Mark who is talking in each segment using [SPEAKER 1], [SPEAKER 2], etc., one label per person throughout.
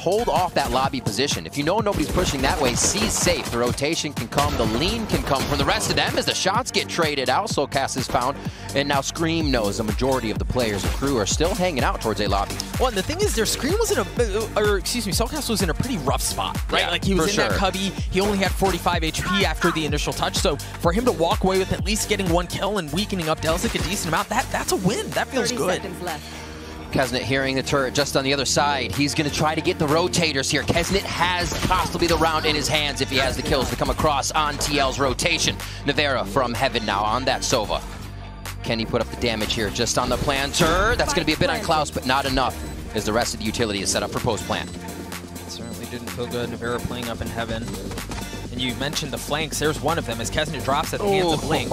[SPEAKER 1] hold off that lobby position. If you know nobody's pushing that way, C's safe. The rotation can come, the lean can come from the rest of them as the shots get traded out. Soulcast is found, and now Scream knows the majority of the players and crew are still hanging out towards A lobby.
[SPEAKER 2] Well, and the thing is, their Scream was in Soulcast was in a pretty rough spot, right?
[SPEAKER 1] Yeah,
[SPEAKER 2] like he was in that cubby. He only had 45 HP after the initial touch, so for him to walk away with at least getting 1 kill and weakening up Delzik a decent amount, that's a win. That feels good.
[SPEAKER 1] Kesnet hearing the turret just on the other side. He's going to try to get the rotators here. Kesnet has possibly the round in his hands if he has the kills to come across on TL's rotation. Nivera from heaven now on that Sova. Can he put up the damage here just on the planter? That's going to be a bit on Klaus, but not enough as the rest of the utility is set up for post-plant.
[SPEAKER 2] Certainly didn't feel good. Nivera playing up in heaven. And you mentioned the flanks. There's one of them as Kesnet drops at the hands of Blink.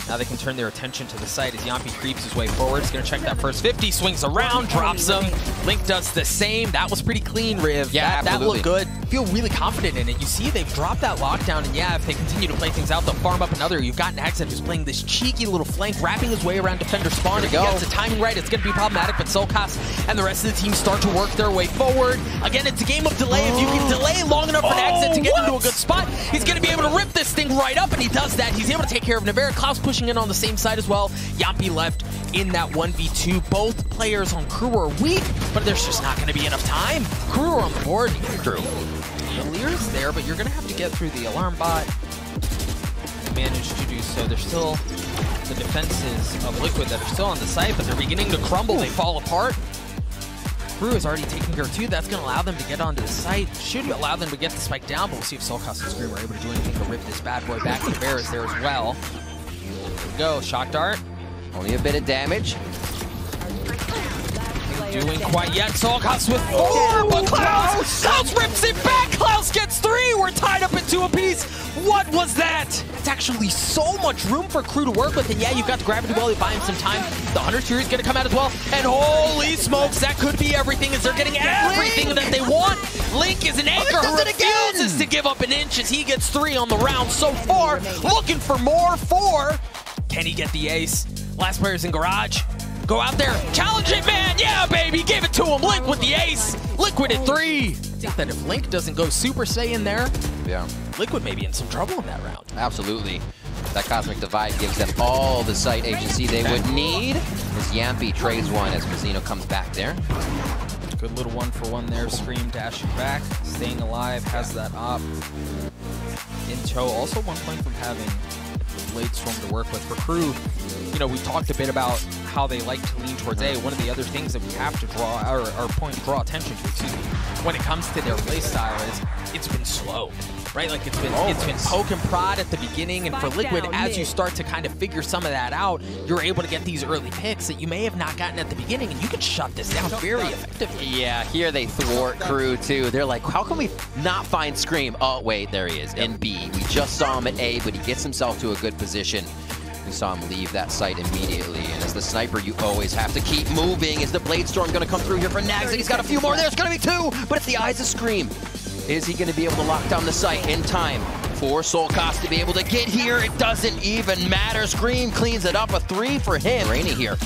[SPEAKER 2] Now they can turn their attention to the site as Yampi creeps his way forward. He's going to check that first 50, swings around, drops him. Link does the same. That was pretty clean, Riv.
[SPEAKER 1] Yeah,
[SPEAKER 2] that looked good. Feel really confident in it. You see they've dropped that lockdown, and yeah, if they continue to play things out, they'll farm up another. You've got Naxxon who's playing this cheeky little flank, wrapping his way around defender spawn. If he gets the timing right, it's going to be problematic, but Soulcast and the rest of the team start to work their way forward. Again, it's a game of delay. If you can delay long enough for Naxxon to get into a good spot, he's going to be able to rip this thing right up, and he does that. He's able to take care of Nivera. Klaus pushing in on the same side as well. Yampi left in that 1v2. Both players on crew are weak, but there's just not going to be enough time. Crew are on the board. Crew. The Lear's there, but you're going to have to get through the alarm bot and manage to do so. There's still the defenses of Liquid that are still on the site, but they're beginning to crumble. They fall apart. Crew is already taking care of 2. That's going to allow them to get onto the site. Should allow them to get the spike down, but we'll see if Soulcast and Scream are able to do anything to rip this bad boy back. The bear is there as well. There we go. Shock dart.
[SPEAKER 1] Only a bit of damage.
[SPEAKER 2] Doing quite yet. Soulcast with 4, but Klaus rips it back. Klaus gets 3. We're tied up at 2 apiece. What was that? It's actually so much room for crew to work with, and yeah, you've got the gravity well. You buy him some time. The Hunter Fury is going to come out as well, and holy smokes, that could be everything as they're getting everything that they want. Link is an anchor who refuses to give up an inch as he gets 3 on the round so far. Looking for more. 4. Can he get the ace? Last player's in garage. Go out there, challenge it, man! Yeah, baby, give it to him. Link with the ace. Liquid at 3. I think that if Link doesn't go Super Saiyan there, Liquid may be in some trouble in that round.
[SPEAKER 1] Absolutely. That Cosmic Divide gives them all the site agency they would need. As Yampi trades one as Mizzino comes back there.
[SPEAKER 2] Good little 1-for-1 there. Scream dashing back, staying alive, has that op in tow. Also 1 point from having Blade Storm to work with. For crew, you know, we talked a bit about how they like to lean towards A. One of the other things that we have to draw, draw attention to, excuse me, when it comes to their play style is it's been slow, right? Like it's been poke and prod at the beginning, and for Liquid, as you start to kind of figure some of that out, you're able to get these early picks that you may have not gotten at the beginning, and you can shut this down very effectively.
[SPEAKER 1] Yeah, here they thwart crew too. They're like, how can we not find Scream? Oh, wait, there he is, in B. We just saw him at A, but he gets himself to a good position. We saw him leave that site immediately, and as the sniper, you always have to keep moving. Is the Blade Storm going to come through here for Nags? He's got a few more. There's going to be 2, but it's the eyes of Scream. Is he going to be able to lock down the site in time for Soulcast to be able to get here? It doesn't even matter. Scream cleans it up. A 3 for him. Rainy here,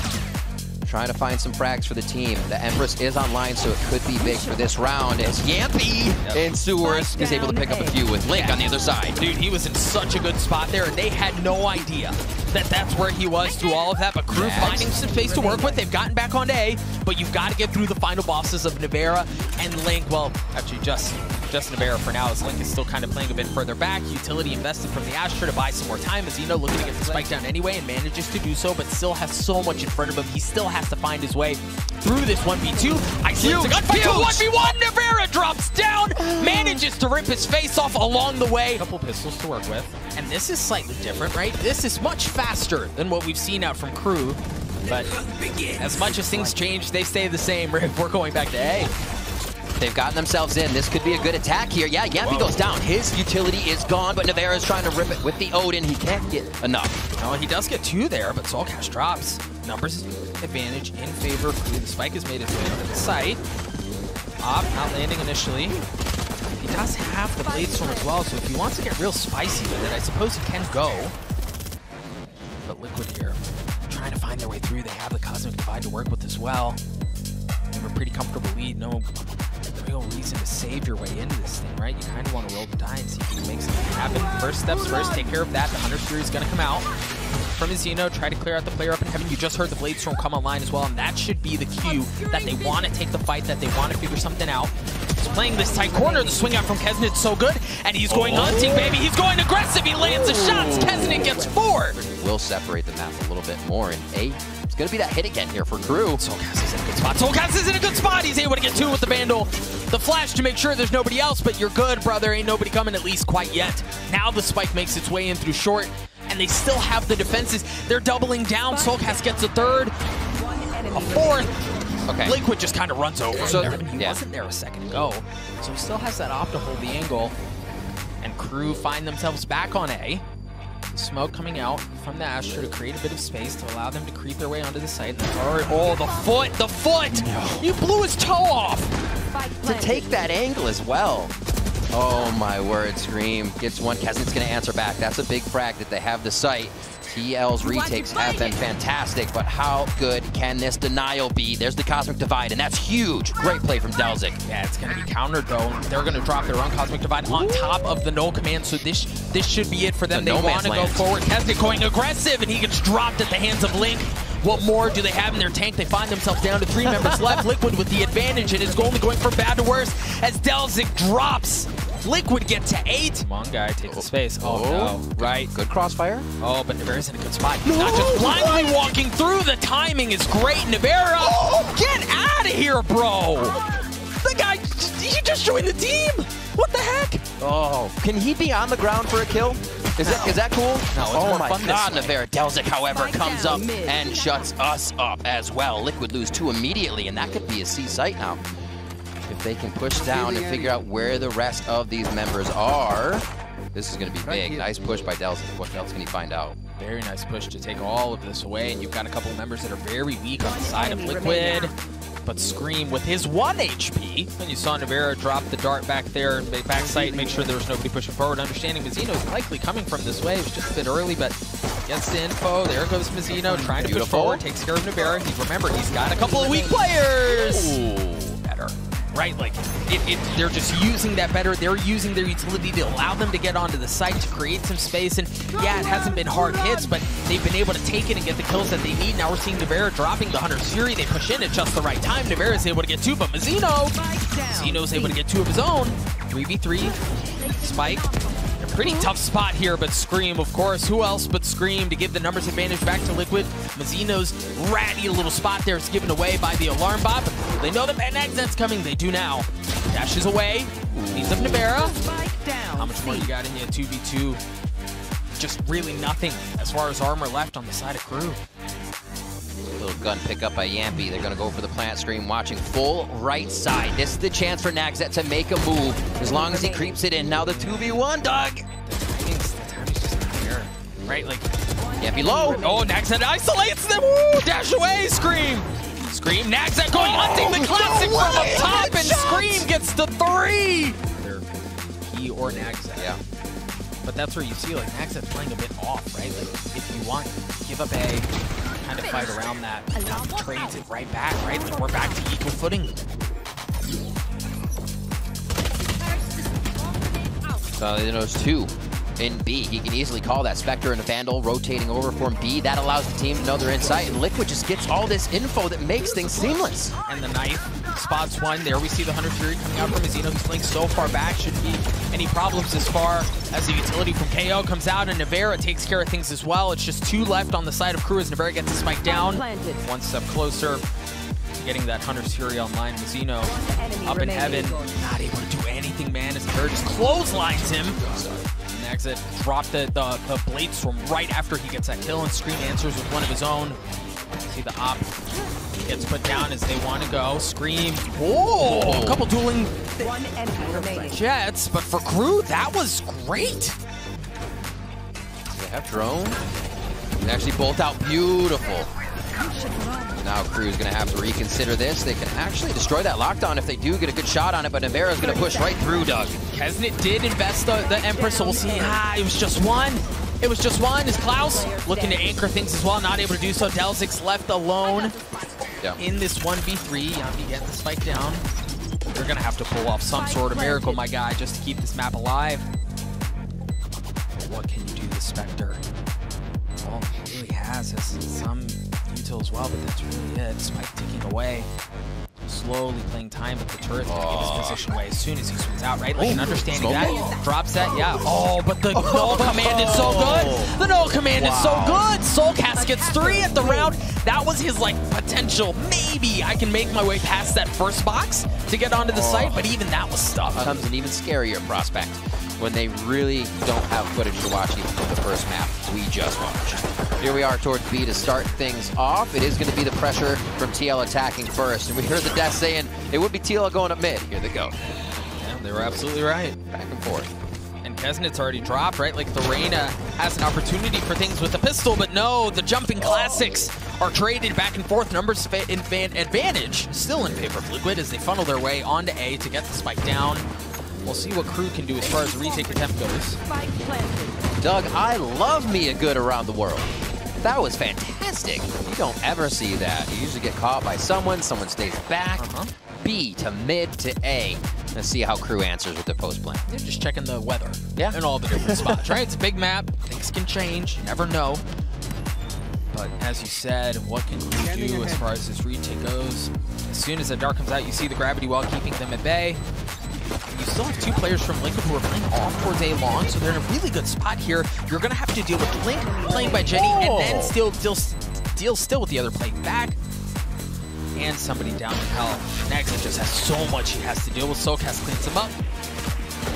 [SPEAKER 1] trying to find some frags for the team. The Empress is online, so it could be big for this round. As Yampi and Sewers is able to pick up a few with Link on the other side.
[SPEAKER 2] Dude, he was in such a good spot there, and they had no idea that that's where he was through all of that. But crew finding some space to work with. They've gotten back on A, but you've got to get through the final bosses of Nivera and Link. Well, actually, just Nivera for now, as Link is still kind of playing a bit further back. Utility invested from the Astra to buy some more time, as Zeno looking to get the spike down anyway and manages to do so, but still has so much in front of him. He still has to find his way through this 1v2. I see it's a gunfight to 1v1. Nivera drops down, manages to rip his face off along the way. A couple pistols to work with. And this is slightly different, right? This is much faster than what we've seen out from crew. But as much as things change, they stay the same. We're going back to A.
[SPEAKER 1] They've gotten themselves in. This could be a good attack here. Yeah, Yampi goes down. His utility is gone, but Nivera is trying to rip it with the Odin. He can't get enough.
[SPEAKER 2] No, he does get 2 there, but Soulcast drops. Numbers advantage in favor of crew. The spike has made its way onto the site. Op, not landing initially. He does have the Blade Storm as well, so if he wants to get real spicy with it, I suppose he can go. But Liquid here, trying to find their way through. They have the Cosmic Divide to work with as well. They have a pretty comfortable lead. No real reason to save your way into this thing, right? You kind of want to roll the die and see if you can make something happen. First steps first, take care of that. The Hunter Fury is going to come out from his Xeno, try to clear out the player up in heaven. You just heard the Blade Storm come online as well, and that should be the cue that they want to take the fight, that they want to figure something out. He's playing this tight corner. The swing out from Keznet's so good, and he's going hunting, baby. He's going aggressive. He lands the shots. Keznet gets 4.
[SPEAKER 1] Will separate the map a little bit more, and it's going to be that hit again here for Crew.
[SPEAKER 2] Soulcast is in a good spot. Soulcast is in a good spot. He's able to get 2 with the Vandal. The flash to make sure there's nobody else, but you're good, brother. Ain't nobody coming, at least quite yet. Now the spike makes its way in through short, and they still have the defenses. They're doubling down. Soulcast gets a 3rd, a 4th.
[SPEAKER 1] Okay.
[SPEAKER 2] Liquid just kind of runs over
[SPEAKER 1] so,
[SPEAKER 2] him there. He wasn't there a second ago, so he still has that op to hold the angle. And Crew find themselves back on A. The smoke coming out from the Astra to create a bit of space to allow them to creep their way onto the site. Oh, the foot! The foot! No. You blew his toe off!
[SPEAKER 1] To take that angle as well. Oh my word, Scream gets 1. Keznet's going to answer back. That's a big frag that they have the site. TL's retakes have been fantastic, but how good can this denial be? There's the Cosmic Divide, and that's huge. Great play from Delzik.
[SPEAKER 2] Yeah, it's going to be countered, though. They're going to drop their own Cosmic Divide on top of the null command, so this should be it for them. They want to go forward. Keznet going aggressive, and he gets dropped at the hands of Link. What more do they have in their tank? They find themselves down to 3 members left. Liquid with the advantage, and it's only going from bad to worse as Delzik drops. Liquid get to 8. Come on, guy, take the space. Oh, no. Right.
[SPEAKER 1] Good crossfire.
[SPEAKER 2] Oh, but Nivera's in a good spot. He's not just blindly walking through. The timing is great. Nivera, get out of here, bro. The guy, he just joined the team. What the heck?
[SPEAKER 1] Oh, can he be on the ground for a kill? Is that cool?
[SPEAKER 2] No, it's
[SPEAKER 1] oh
[SPEAKER 2] more fun
[SPEAKER 1] God,
[SPEAKER 2] this way.
[SPEAKER 1] Nivera. Delzik, however, comes up and shuts us up as well. Liquid lose 2 immediately, and that could be a C site now. If they can push down and figure out where the rest of these members are, this is going to be big. Nice push by Delzik. What else can he find out?
[SPEAKER 2] Very nice push to take all of this away, and you've got a couple of members that are very weak on the side of Liquid. But Scream with his 1 HP, and you saw Nivera drop the dart back there, back sight, make sure there was nobody pushing forward. Understanding Mizzino is likely coming from this way. It was just a bit early, but gets the info. There goes Mizzino trying to push forward, takes care of Nivera. Remember, he's got a couple of weak players.
[SPEAKER 1] Ooh.
[SPEAKER 2] Better. Right, like, they're just using that better. They're using their utility to allow them to get onto the site to create some space. And yeah, it hasn't been hard hits, but they've been able to take it and get the kills that they need. Now we're seeing Nivera dropping the Hunter Fury. They push in at just the right time. Nivera's able to get 2, but Mizzino's able to get 2 of his own. 3v3, Spike. A pretty tough spot here, but Scream, of course. Who else but Scream to give the numbers advantage back to Liquid? Mizzino's ratty little spot there is given away by the alarm bot, but they know that Exet's coming. They do now. Dashes away. Leads up Nivera. How much more you got in you? 2v2. Just really nothing as far as armor left on the side of Crew.
[SPEAKER 1] Little gun pickup by Yampy. They're going to go for the plant screen, watching full right side. This is the chance for Nagzet to make a move as long as he creeps it in. Now the 2v1, Doug.
[SPEAKER 2] The timing's just not there. Right, like...
[SPEAKER 1] Yampy low.
[SPEAKER 2] Oh, Nagzet isolates them. Woo! Dash away, Scream. Scream, Nagzet going hunting the classic from up top, and Scream gets the 3. Either he or Nagzet.
[SPEAKER 1] Yeah.
[SPEAKER 2] But that's where you see, like, Nagzet's playing a bit off, right? Like, if you want, give up A, kind of fight around that. Trades it right back, right? Like, we're back to equal footing.
[SPEAKER 1] So you know, it's 2 in B. He can easily call that Spectre and a Vandal rotating over from B. That allows the team to know they're in sight, and Liquid just gets all this info that makes things seamless.
[SPEAKER 2] And the knife spots 1. There we see the Hunter Fury coming out from Mizzino. He's playing so far back. Shouldn't be any problems as far as the utility from KO comes out, and Nivera takes care of things as well. It's just 2 left on the side of Crew as Nivera gets the spike down. 1 step closer to getting that Hunter Fury online. Mizzino up in heaven. Not able to do anything, man, as Nivera just clotheslines him. Exit, drop the Blade Storm right after he gets that kill, and Scream answers with 1 of his own. See the op gets put down as they want to go. Scream, whoa, a couple dueling jets, but for Crew, that was great.
[SPEAKER 1] They have drone. They actually bolt out beautiful. Now Crew's going to have to reconsider this. They can actually destroy that lockdown if they do get a good shot on it, but Nivera's going to push right through, Doug.
[SPEAKER 2] Keznet did invest the Empress, so we'll see. It was just 1. It was just 1. Is Klaus looking to anchor things as well, not able to do so. Delzik's left alone in this 1v3. Yampy getting the spike down. You're gonna have to pull off some sort of miracle, my guy, just to keep this map alive. But what can you do, the Spectre? All he really has is some util as well, but that's really it. Spike ticking away. Slowly playing time, but the turret's gonna give his position away as soon as he swings out, right? Like, and understanding that. Drops that, yeah. Oh, but the null command is so good. The null command is so good. Soulcast gets 3 at the round. That was his, like, potential. Maybe I can make my way past that first box to get onto the site, but even that was stuff.
[SPEAKER 1] Becomes an even scarier prospect when they really don't have footage to watch even from the first map we just watched. Here we are towards B to start things off. It is going to be the pressure from TL attacking first. And we heard the death saying it would be TL going up mid. Here they go.
[SPEAKER 2] Yeah, they were absolutely right.
[SPEAKER 1] Back and forth.
[SPEAKER 2] And Kesnit's already dropped, right? Like, the Reyna has an opportunity for things with the pistol, but no, the jumping classics are traded back and forth. Numbers advantage still in favor of Liquid as they funnel their way onto A to get the spike down. We'll see what Crew can do as far as the retake attempt goes.
[SPEAKER 1] Doug, I love me a good around the world. That was fantastic. You don't ever see that. You usually get caught by someone stays back. B to mid to A. Let's see how Crew answers with the post plan.
[SPEAKER 2] They're just checking the weather.
[SPEAKER 1] Yeah.
[SPEAKER 2] In all the different spots, right? It's a big map. Things can change. You never know. But as you said, what can Crew do as far as this retake goes? As soon as the dark comes out, you see the gravity wall keeping them at bay. You still have 2 players from Liquid who are playing off towards A long, so they're in a really good spot here. You're going to have to deal with Link playing by Jenny, and then still deal with the other playing back. And somebody down in hell. Nags just has so much he has to deal with. Soulcast cleans him up.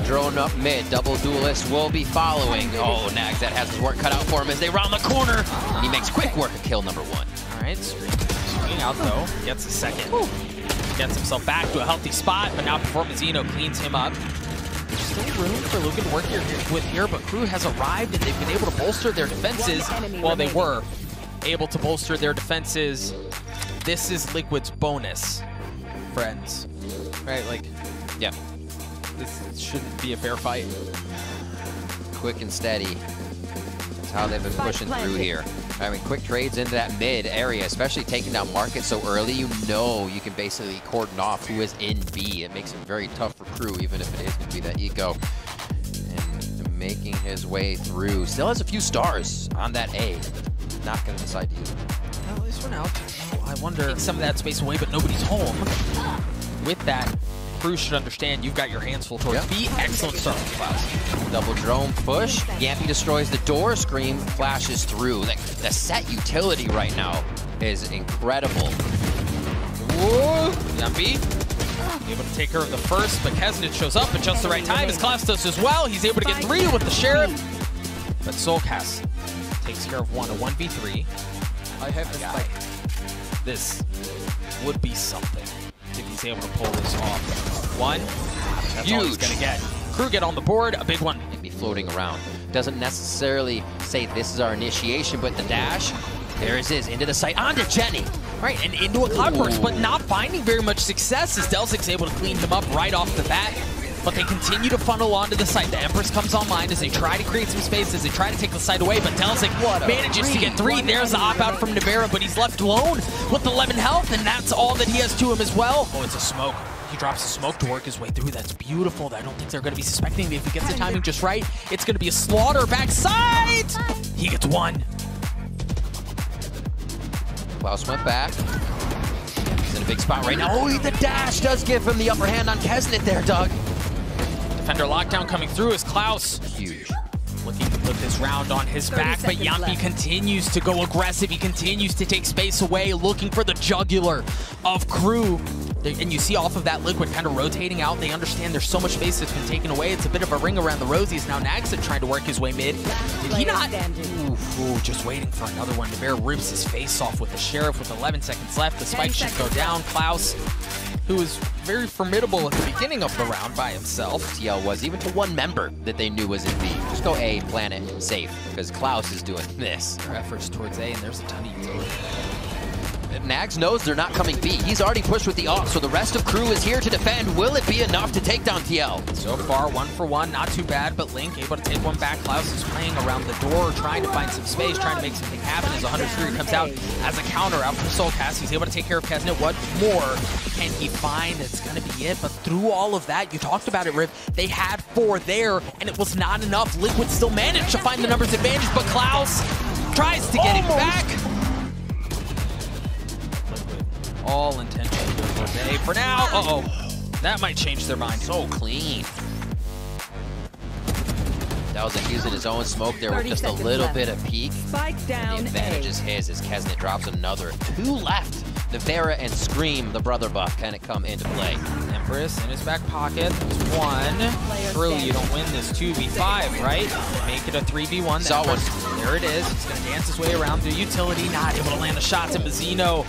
[SPEAKER 1] Drone up mid, double duelist will be following. Oh, Nags, that has his work cut out for him as they round the corner. He makes quick work of kill number 1.
[SPEAKER 2] All right, swinging out though, gets a second. Gets himself back to a healthy spot, but now Performazino cleans him up. There's still room for Loka to work here, but Crew has arrived and they've been able to bolster their defenses. Well, they were able to bolster their defenses. This is Liquid's bonus, friends. Right, like,
[SPEAKER 1] yeah.
[SPEAKER 2] This shouldn't be a fair fight.
[SPEAKER 1] Quick and steady. That's how they've been pushing through here. I mean, quick trades into that mid area, especially taking down Market so early, you know you can basically cordon off who is in B. It makes it very tough for Crew, even if it is going to be that eco. And making his way through. Still has a few stars on that A. Not going to decide to use it.
[SPEAKER 2] Well, at least for now. I wonder, some of that space away, but nobody's home. With that, Crew should understand you've got your hands full towards B. Excellent start with Klaus.
[SPEAKER 1] Double drone push. Yampy destroys the door. Scream flashes through. Like, the set utility right now is incredible.
[SPEAKER 2] Whoa! Yampy able to take care of the first, but Kesnit shows up at just the right time as Klaus does as well. He's able to get 3 with the Sheriff. But Soulcast takes care of 1, a 1v3.
[SPEAKER 3] I have the spike.
[SPEAKER 2] This would be something if he's able to pull this off. 1, that's all he's gonna get. Crew get on the board, a big one.
[SPEAKER 1] Maybe floating around. Doesn't necessarily say this is our initiation, but the dash, there it is, into the site, onto Jenny.
[SPEAKER 2] Right, and into a cloud burst, but not finding very much success as Delzic's able to clean him up right off the bat. But they continue to funnel onto the site. The Empress comes online as they try to create some space, as they try to take the site away, but Delzic manages to get 3. There's the op-out from Nivera, but he's left alone with 11 health, and that's all that he has to him as well. Oh, it's a smoke. He drops a smoke to work his way through. That's beautiful. I don't think they're going to be suspecting if he gets the timing just right. It's going to be a slaughter backside. He gets 1.
[SPEAKER 1] Klaus went back. He's in a big spot right now. Oh, the dash does give him the upper hand on Kesnit there, Doug.
[SPEAKER 2] Defender lockdown coming through as Klaus.
[SPEAKER 1] Huge.
[SPEAKER 2] Looking to put this round on his back, but Yampy continues to go aggressive. He continues to take space away, looking for the jugular of Crew. And you see off of that Liquid kind of rotating out. They understand there's so much space that's been taken away. It's a bit of a ring around the rosies. Now Nagson trying to work his way mid. Did he not? Ooh, just waiting for another one. Nivera rips his face off with the Sheriff with 11 seconds left. The spike should go down. Klaus, who was very formidable at the beginning of the round by himself.
[SPEAKER 1] TL was, even to one member that they knew was in B. Just go A, planet, safe, because Klaus is doing this.
[SPEAKER 2] Their efforts towards A, and there's a ton of utility.
[SPEAKER 1] Nags knows they're not coming B. He's already pushed with the AUX, so the rest of crew is here to defend. Will it be enough to take down TL?
[SPEAKER 2] So far, 1 for 1, not too bad, but Link able to take one back. Klaus is playing around the door, trying to find some space, trying to make something happen as 103 comes out as a counter out for Soulcast. He's able to take care of Kesnet. What more can he find? It's going to be it, but through all of that, you talked about it, Riv, they had 4 there, and it was not enough. Liquid still managed to find the numbers advantage, but Klaus tries to get him back. All intentions for day for now. Uh-oh. That might change their mind.
[SPEAKER 1] So clean. That was like using his own smoke there with just a little bit of peek.
[SPEAKER 4] Spike down.
[SPEAKER 1] The advantage is his as Kesnet drops another. 2 left. Nivera and Scream, the brother buff, can it come into play?
[SPEAKER 2] Empress in his back pocket. There's 1. Surely you don't win this 2v5, right? Make it a 3v1.
[SPEAKER 1] Saw one.
[SPEAKER 2] There it is. He's going to dance his way around through utility. Not able to land the shots at Mazzino.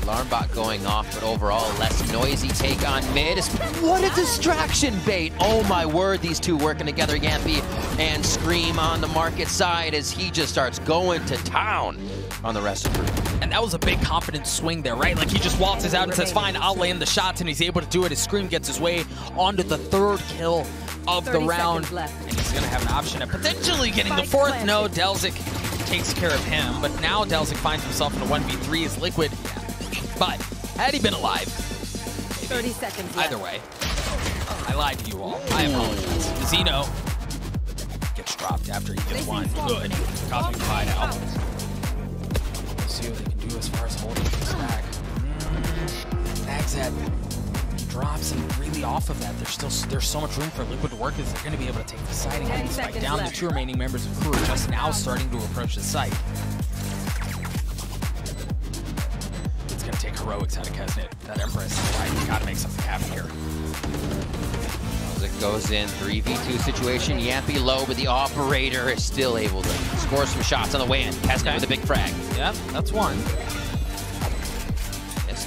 [SPEAKER 1] Alarm bot going off, but overall less noisy take on mid. What a distraction bait! Oh my word, these two working together, Yampy and Scream on the market side as he just starts going to town on the rest of the group.
[SPEAKER 2] And that was a big confidence swing there, right? Like he just waltzes out and says, fine, I'll land the shots, and he's able to do it as Scream gets his way onto the 3rd kill of the round. And he's gonna have an option of potentially getting the 4th. No, Delzik takes care of him, but now Delzik finds himself in a 1v3 as Liquid. But had he been alive,
[SPEAKER 4] 30 seconds left.
[SPEAKER 2] Either way, I lied to you all. I apologize. Mazzino gets dropped after he gets 1. Good. Cosmic Divide out. Let's see what they can do as far as holding this back. Nagzet drops him really off of that. There's so much room for Liquid to work as they're going to be able to take the site and get the spike down. The 2 remaining members of crew are just now starting to approach the site. Take heroics out of Kesnet. That Empress, right? You gotta make something happen here.
[SPEAKER 1] As it goes in, 3v2 situation. Yampy low, but the operator is still able to score some shots on the way in. Kesnet with a big frag.
[SPEAKER 2] Yep, that's 1.
[SPEAKER 1] Yes.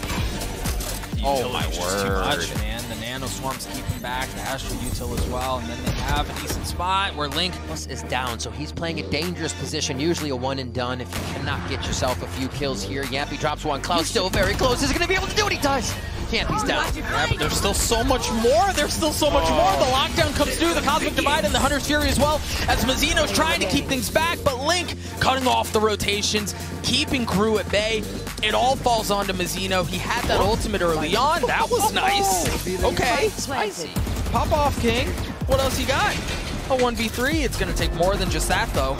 [SPEAKER 1] Oh my word.
[SPEAKER 2] Too much, man. The Nano Swarms keep him back. The Astral Util as well. And then they have a decent spot where Link
[SPEAKER 1] is down, so he's playing a dangerous position, usually a 1 and done if you cannot get yourself a few kills here. Yampy drops 1. Cloud still very close. Is he going to be able to do what he does? Yampy's down.
[SPEAKER 2] Yeah, but there's still so much more. There's still so much more. The lockdown comes through, the Cosmic Divide and the Hunter's Fury as well, as Mazzino's trying to keep things back, but Link cutting off the rotations, keeping crew at bay. It all falls onto Mazzino. He had that ultimate early on. That was nice. Okay.
[SPEAKER 1] Spicy.
[SPEAKER 2] Pop off, King. What else you got? A 1v3. It's going to take more than just that, though,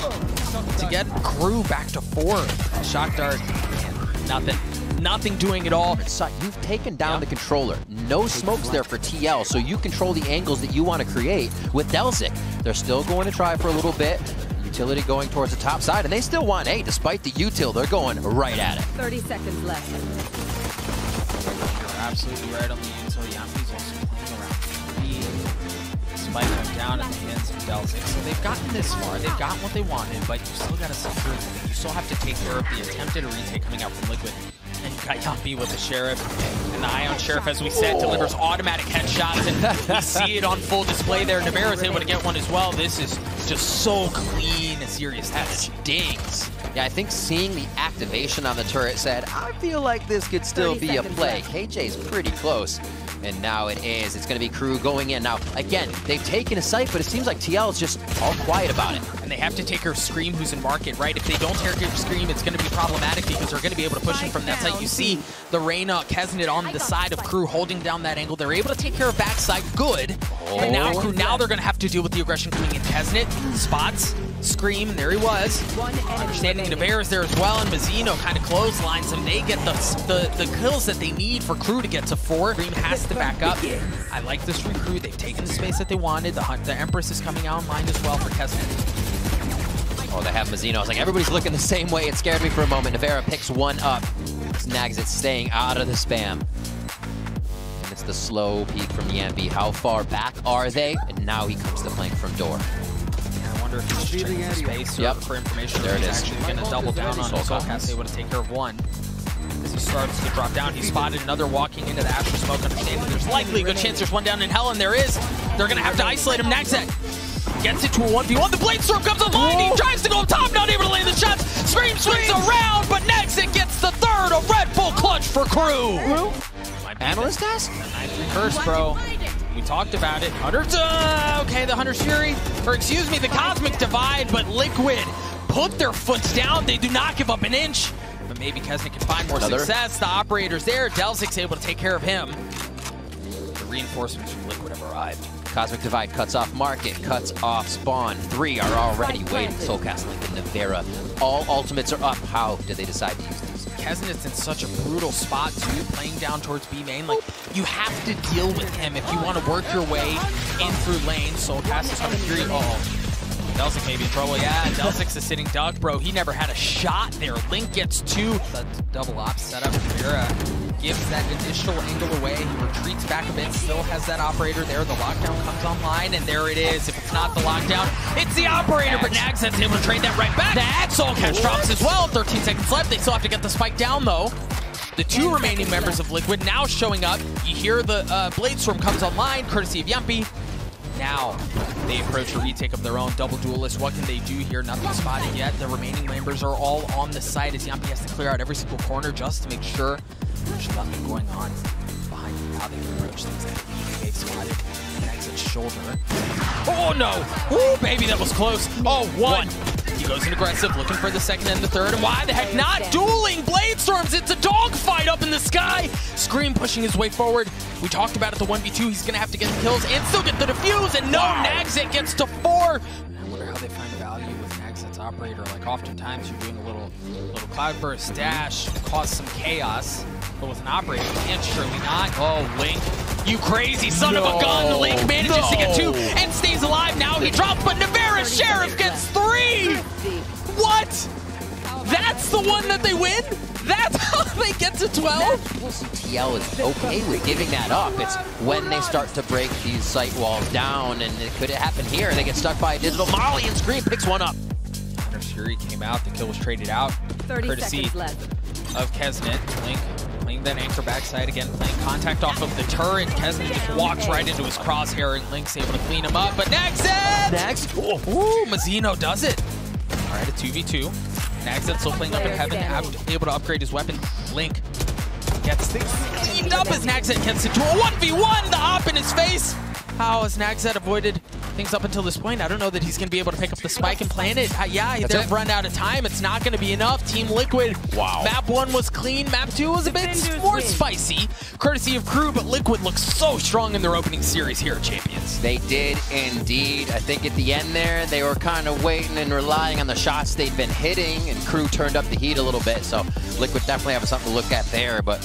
[SPEAKER 2] to get crew back to 4. Shock Dart. Nothing. Nothing doing it all.
[SPEAKER 1] So you've taken down the controller. No smokes there for TL, so you control the angles that you want to create with Delzik. They're still going to try for a little bit. Utility going towards the top side, and they still want A. Despite the util, they're going right at it.
[SPEAKER 4] 30 seconds left.
[SPEAKER 2] You're absolutely right on the util. Yampy's also playing around B. Spike went down in the hands of Delzik. So they've gotten this far. They've gotten what they wanted, but you still got to secure it. You still have to take care of the attempted retake coming out from Liquid. And you got Yampy with the Sheriff. And the Ion Sheriff, as we said, delivers automatic headshots. And we see it on full display there. Nivera's able to get one as well. This is just so clean and serious.
[SPEAKER 1] That stings. Yeah, I think seeing the activation on the turret said, I feel like this could still be a play. KJ's pretty close. And now it is. It's going to be crew going in. Now, again, they've taken a site, but it seems like TL is just all quiet about it.
[SPEAKER 2] And they have to take care of Scream, who's in market, right? If they don't take care of Scream, it's going to be problematic because they're going to be able to push him from that side. You see the Reyna Kesnet on the side of crew holding down that angle. They're able to take care of backside. Good. And now crew, now they're going to have to deal with the aggression coming in. Kesnet spots Scream, and there he was. Understanding Nivera's there as well, and Mazzino kind of clotheslines him. They get the kills that they need for crew to get to 4. Scream has to back up. I like this recruit. They've taken the space that they wanted. The Empress is coming out online as well for Kesnet.
[SPEAKER 1] Oh, they have Mazzino. I was like, everybody's looking the same way. It scared me for a moment. Nivera picks 1 up. Snags it, staying out of the spam. And it's the slow peek from Yampy. How far back are they? And now he comes to flank from door.
[SPEAKER 2] Yeah, I wonder if he's checking the space for information.
[SPEAKER 1] There it is.
[SPEAKER 2] Actually going to double down on Soulcast, able to take care of 1. As he starts to drop down, he spotted another walking into the Astral Smoke, understanding there's likely a good chance there's one down in Hell, and there is. They're going to have to isolate him. Nagzet gets it to a 1v1. The blade storm comes online. He tries to go up top, not able to land the shots. Scream swings around, but next it gets the third. A Red Bull clutch for Crew.
[SPEAKER 1] Analyst task?
[SPEAKER 2] 9-3 curse, bro. We talked about it. Okay, the Hunter's Fury, or excuse me, the Cosmic Divide, but Liquid put their foot down. They do not give up an inch. But maybe Kesnick can find more success. The operator's there. Delzic's able to take care of him. The reinforcements from Liquid have arrived.
[SPEAKER 1] Cosmic Divide cuts off Market, cuts off Spawn. 3 are already waiting. Soulcast, Link, and Nivera. All ultimates are up. How did they decide to use these?
[SPEAKER 2] Kesnick's in such a brutal spot too, playing down towards B main. Like, you have to deal with him if you want to work your way in through lane. Soulcast is coming through. Delzic may be in trouble. Yeah, Delzic's a sitting duck, bro. He never had a shot there. Link gets 2. The double op setup. Nivera gives that initial angle away. He retreats back a bit. Still has that operator there. The lockdown comes online, and there it is. If it's not the lockdown, it's the operator. But Nagsat's able to trade that right back. That Soulcast drops as well. 13 seconds left. They still have to get the spike down, though. The 2 remaining members of Liquid now showing up. You hear the Blade Storm comes online, courtesy of Yumpy. Now they approach a retake of their own. Double duelist. What can they do here? Nothing spotted yet. The remaining members are all on the site as Yumpy has to clear out every single corner just to make sure there's nothing going on behind how they can approach things. They've spotted an exit shoulder. Oh no! Ooh, baby, that was close. Oh, 1. He goes in aggressive, looking for the second and the third. And why the heck not? Dueling Blade Storms. It's a dogfight up in the sky. Scream pushing his way forward. We talked about it, the 1v2. He's going to have to get the kills and still get the defuse. And no, Nagsat gets to 4. I wonder how they find value with Nagsat's operator. Like, oftentimes you're doing a little cloudburst dash, cause some chaos. But with an operator, you can't, surely not. Oh, Link, you crazy son of a gun. Link manages to get 2 and stays alive. Now he drops, but Nivera Sheriff gets 3. What? That's the one that they win? That's how they get to 12?
[SPEAKER 1] We'll see TL is okay with giving that up. It's when they start to break these sight walls down, and it could happen here. They get stuck by a digital Molly, and Scream picks one up.
[SPEAKER 2] Hunter's Fury came out. The kill was traded out.
[SPEAKER 4] 30
[SPEAKER 2] courtesy
[SPEAKER 4] seconds left.
[SPEAKER 2] of Kesnet. Link playing that anchor backside again, playing contact off of the turret. Kesnet just walks right into his crosshair, and Link's able to clean him up. But Nagsat! Ooh, Mazzino does it. All right, a 2v2. Nagsat still playing up in heaven, able to upgrade his weapon. Link gets things cleaned up as Nagsat gets into a 1v1. The op in his face. How has Nagsat avoided things up until this point? I don't know that he's going to be able to pick up the spike and plant it. Yeah, they've run out of time. It's not going to be enough. Team Liquid. Wow. Map 1 was clean. Map 2 was a bit more spicy, courtesy of Crew, but Liquid looks so strong in their opening series here at Champions.
[SPEAKER 1] They did indeed. I think at the end there, they were kind of waiting and relying on the shots they'd been hitting, and Crew turned up the heat a little bit, so Liquid definitely have something to look at there, but